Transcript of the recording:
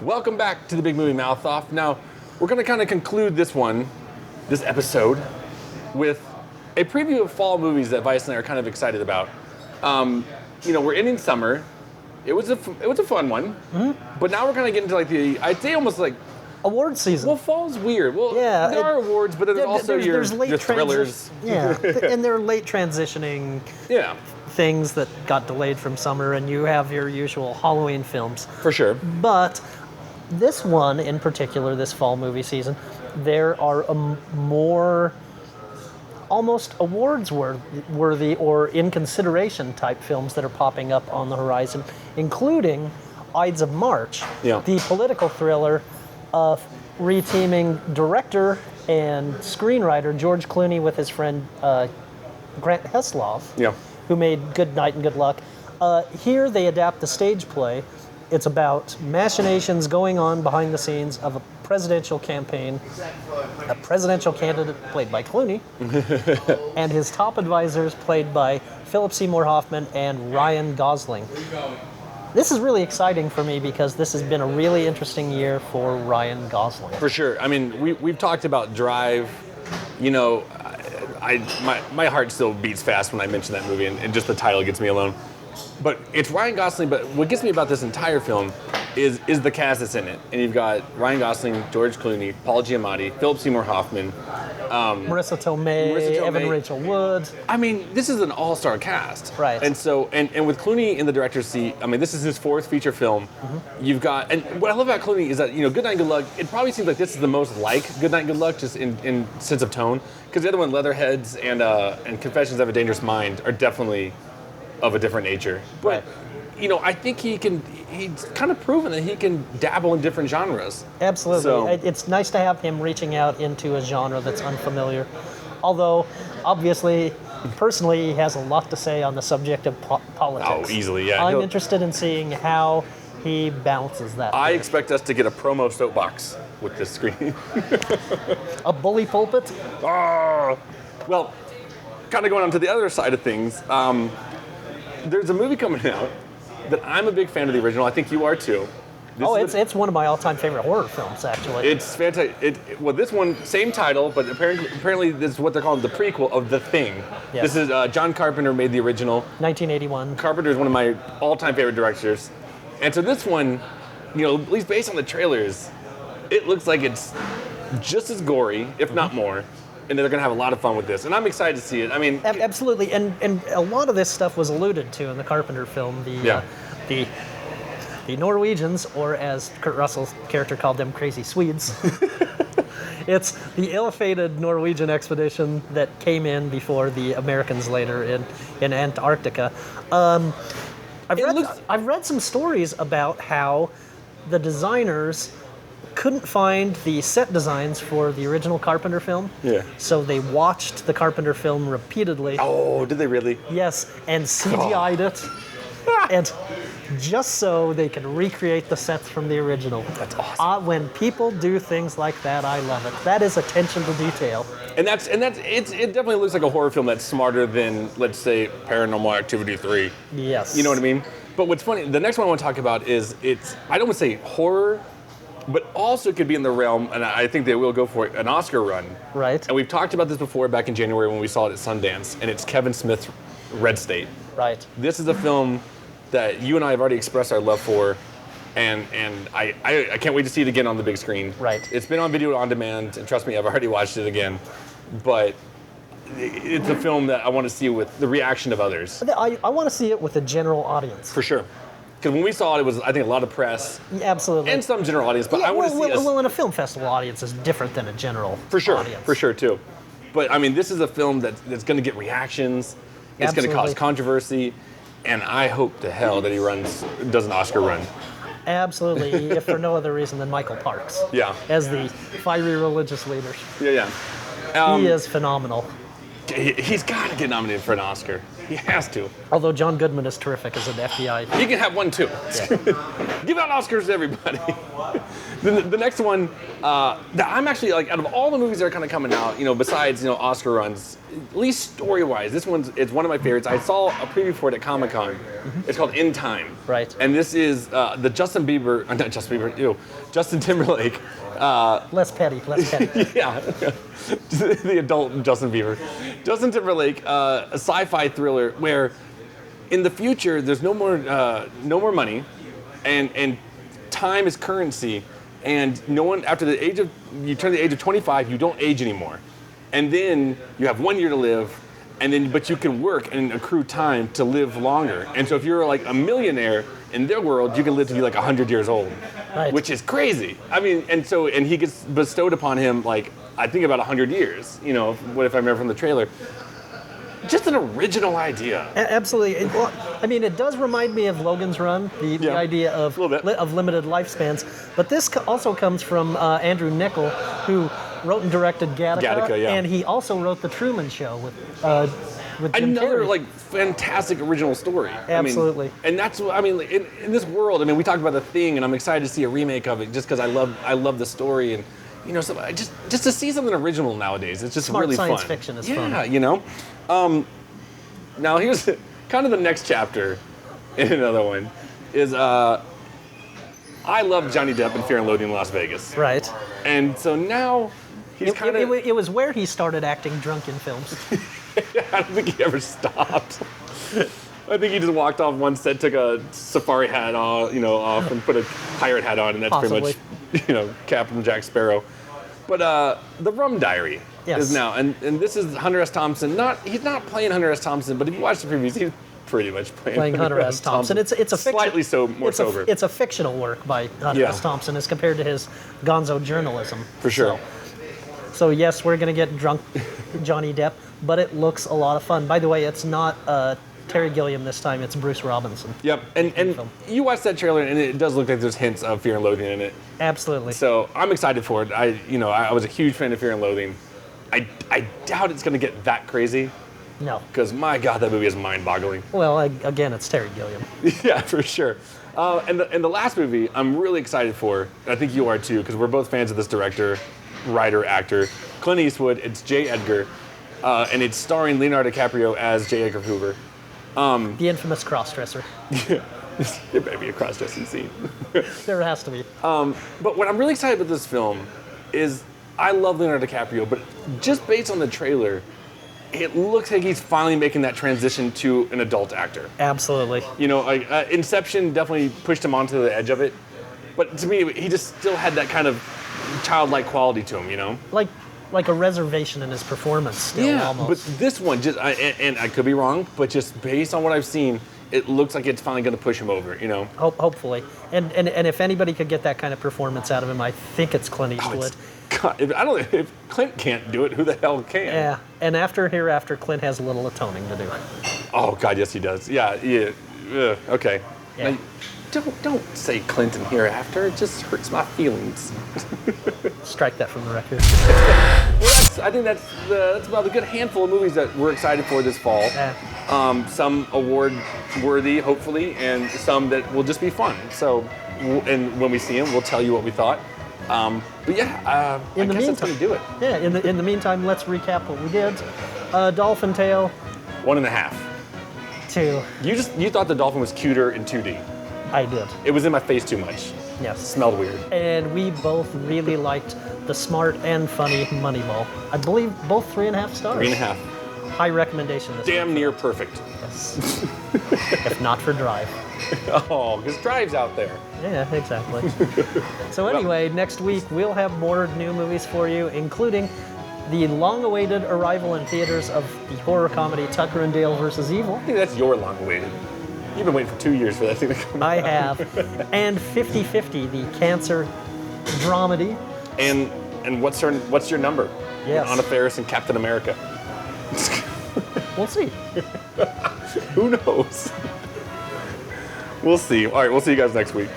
Welcome back to the Big Movie Mouth Off. Now, we're going to kind of conclude this episode, with a preview of fall movies that Vice and I are kind of excited about. We're ending summer. It was a fun one, but now we're kind of getting into I'd say almost like award season. Well, fall's weird. Well, yeah, there are awards, but there's also your thrillers. Yeah, and they're late transitioning. Yeah. Things that got delayed from summer, and you have your usual Halloween films. For sure. But this one in particular, this fall movie season, there are more almost awards worthy or in consideration type films that are popping up on the horizon, including Ides of March, the political thriller of reteaming director and screenwriter George Clooney with his friend Grant Heslov, who made Good Night and Good Luck. Here they adapt the stage play. It's about machinations going on behind the scenes of a presidential campaign, a presidential candidate played by Clooney, and his top advisors played by Philip Seymour Hoffman and Ryan Gosling. This is really exciting for me because this has been a really interesting year for Ryan Gosling. For sure. I mean, we've talked about Drive. You know, my heart still beats fast when I mention that movie, and just the title gets me alone. But it's Ryan Gosling, but what gets me about this entire film is the cast that's in it. And you've got Ryan Gosling, George Clooney, Paul Giamatti, Philip Seymour Hoffman, Marissa Tomei, Evan Rachel Wood. I mean, this is an all-star cast. Right. And so, and with Clooney in the director's seat, I mean, this is his fourth feature film. You've got, and what I love about Clooney is that, Good Night, Good Luck, it probably seems like this is the most like Good Night, Good Luck, just in sense of tone. Because the other one, Leatherheads and Confessions of a Dangerous Mind, are definitely of a different nature. But, I think he's kind of proven that he can dabble in different genres. Absolutely. So, it's nice to have him reaching out into a genre that's unfamiliar. Although, obviously, personally, he has a lot to say on the subject of politics. Oh, easily, yeah. I'm interested in seeing how he balances that. I expect us to get a promo soapbox with this screen. A bully pulpit? Oh. Well, kind of going on to the other side of things, there's a movie coming out that I'm a big fan of the original. I think you are too. It's one of my all-time favorite horror films, actually. It's fantastic. This one, same title, but apparently this is what they're calling the prequel of The Thing. Yes. This is John Carpenter made the original. 1981. Carpenter is one of my all-time favorite directors. And so this one, at least based on the trailers, it looks like it's just as gory, if not more. And they're going to have a lot of fun with this. And I'm excited to see it. I mean... Absolutely. And a lot of this stuff was alluded to in the Carpenter film. The Norwegians, or as Kurt Russell's character called them, crazy Swedes. It's the ill-fated Norwegian expedition that came in before the Americans later in Antarctica. I've read some stories about how the designers couldn't find the set designs for the original Carpenter film. Yeah. So they watched the Carpenter film repeatedly. Oh, did they really? Yes, and CGI'd it. And just so they could recreate the sets from the original. That's awesome. When people do things like that, I love it. That is attention to detail. And it definitely looks like a horror film that's smarter than, let's say, Paranormal Activity 3. Yes. You know what I mean? But what's funny, the next one I want to talk about is I don't want to say horror, but also could be in the realm, and I think they will go for it, an Oscar run. Right. And we've talked about this before back in January when we saw it at Sundance, and it's Kevin Smith's Red State. Right. This is a film that you and I have already expressed our love for, and I can't wait to see it again on the big screen. Right. It's been on video on demand, and trust me, I've already watched it again. But it's a film that I want to see with the reaction of others. I want to see it with a general audience. For sure. Because when we saw it, it was, I think, a lot of press. Absolutely. And some general audience, but I want to see us... Well, in a film festival audience is different than a general audience. For sure, too. But, I mean, this is a film that's going to get reactions. It's going to cause controversy. And I hope to hell that he does an Oscar run. Absolutely, if for no other reason than Michael Parks. Yeah. As the fiery religious leader. Yeah. He is phenomenal. He's got to get nominated for an Oscar. He has to. Although John Goodman is terrific as an FBI. You can have one too. Yeah. Give out Oscars to everybody. The next one, that I'm actually like, out of all the movies that are kind of coming out, besides Oscar runs, at least story-wise, this it's one of my favorites. I saw a preview for it at Comic-Con. Mm-hmm. It's called In Time. Right. And this is the Justin Timberlake. Less petty. Yeah, the adult Justin Bieber. Justin Timberlake, a sci-fi thriller where, in the future, there's no more money, and time is currency, and no one after you turn the age of 25, you don't age anymore, and then you have 1 year to live, but you can work and accrue time to live longer, and so if you're like a millionaire in their world, you can live to be like 100 years old. Right. Which is crazy. I mean, and he gets bestowed upon him, like, I think about 100 years, what if I remember from the trailer. Just an original idea. Absolutely. It does remind me of Logan's Run, the idea of limited lifespans. But this also comes from Andrew Niccol, who wrote and directed Gattaca, yeah. and he also wrote The Truman Show with Jim Another Carrey. fantastic original story. Absolutely. And that's in this world. We talked about The Thing, and I'm excited to see a remake of it just because I love the story, and just to see something original nowadays. It's just Smart really science fun. fiction is fun. Yeah, now here's kind of the next chapter in another one is I love Johnny Depp in Fear and Loathing in Las Vegas. Right. And so now he's kind of... It was where he started acting drunk in films. I don't think he ever stopped. I think he just walked off one set, took a safari hat off, and put a pirate hat on, and that's Possibly. pretty much, Captain Jack Sparrow. But the Rum Diary is now, and this is Hunter S. Thompson. He's not playing Hunter S. Thompson, but if you watch the previews, he's pretty much playing Hunter S. Thompson. It's a fiction, slightly more sober. It's a fictional work by Hunter S. Thompson as compared to his gonzo journalism. For sure. So yes, we're gonna get drunk Johnny Depp, but it looks a lot of fun. By the way, it's not Terry Gilliam this time; it's Bruce Robinson. Yep, and you watch that trailer, and it does look like there's hints of Fear and Loathing in it. Absolutely. So I'm excited for it. I was a huge fan of Fear and Loathing. I doubt it's going to get that crazy. No. Because my God, that movie is mind-boggling. Well, again, it's Terry Gilliam. Yeah, for sure. And the last movie I'm really excited for. I think you are too, because we're both fans of this director, writer, actor, Clint Eastwood. It's J. Edgar, and it's starring Leonardo DiCaprio as J. Edgar Hoover. The infamous crossdresser. Yeah, there better be a cross-dressing scene. There has to be. But what I'm really excited about this film is I love Leonardo DiCaprio, but just based on the trailer, it looks like he's finally making that transition to an adult actor. Absolutely. Inception definitely pushed him onto the edge of it, but to me, he just still had that kind of childlike quality to him, Like a reservation in his performance still, almost. But this one, and I could be wrong, but just based on what I've seen, it looks like it's finally going to push him over, Hopefully. And if anybody could get that kind of performance out of him, I think it's Clint Eastwood. God, if Clint can't do it, who the hell can? Yeah, and Hereafter, Clint has a little atoning to do. Oh God, yes he does. Yeah. Okay. Yeah. Now, don't say Clint in Hereafter. It just hurts my feelings. Strike that from the record. Well, I think that's about a good handful of movies that we're excited for this fall. Yeah. Some award-worthy, hopefully, and some that will just be fun. So, and when we see them, we'll tell you what we thought. But yeah, I guess that's going to do it. Yeah, in the meantime, let's recap what we did. Dolphin Tale. 1.5. 2. You thought the dolphin was cuter in 2D. I did. It was in my face too much. Yes. It smelled weird. And we both really liked the smart and funny Moneyball. I believe both 3.5 stars. 3.5. High recommendation. Damn near perfect. Yes. If not for Drive. Oh, because Drive's out there. Yeah, exactly. So anyway, next week we'll have more new movies for you, including the long-awaited arrival in theaters of the horror comedy Tucker and Dale vs. Evil. I think that's your long-awaited. You've been waiting for 2 years for that thing to come out. I have. And 50-50, the cancer dramedy. And what's your number? Yes. Anna Faris and Captain America. We'll see. Who knows? We'll see. All right, we'll see you guys next week.